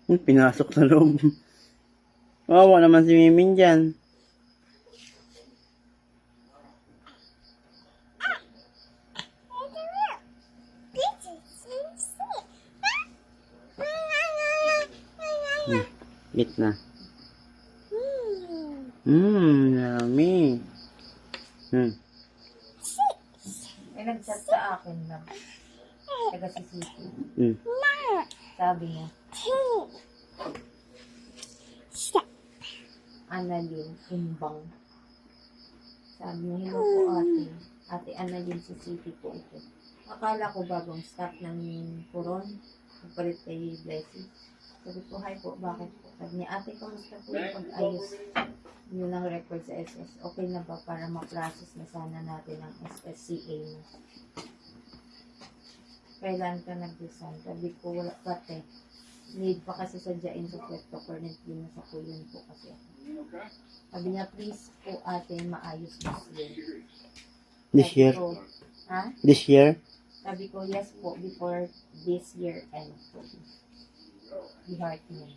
Pinasok sa loob. Wawa naman si Mimin dyan. Eat na. Yummy. May nag-chat sa akin na taga si Sisi. Sabi niya, Annalyn Imbang. Sabi niya, hello po ate. Ate Annalyn si Sisi po ito. Akala ko bagong staff ng Puron. Nagpalit kay Blessing. Sabi ko, hi po, bakit po? Sabi niya, ate, kamusta po yung pag-ayos yun ang record sa SS? Okay na ba para ma-process na sana natin ang SSCA mo? Kailan ka nag-resign? Sabi ko, wala pa te. Need pa kasi sadyain sa kwento. Currently, nasa kuyon po kasi ako. Sabi niya, please po ate, maayos this year. This year? Ko, ha? This year? Sabi ko, yes po, before this year ends po. Di heart niya.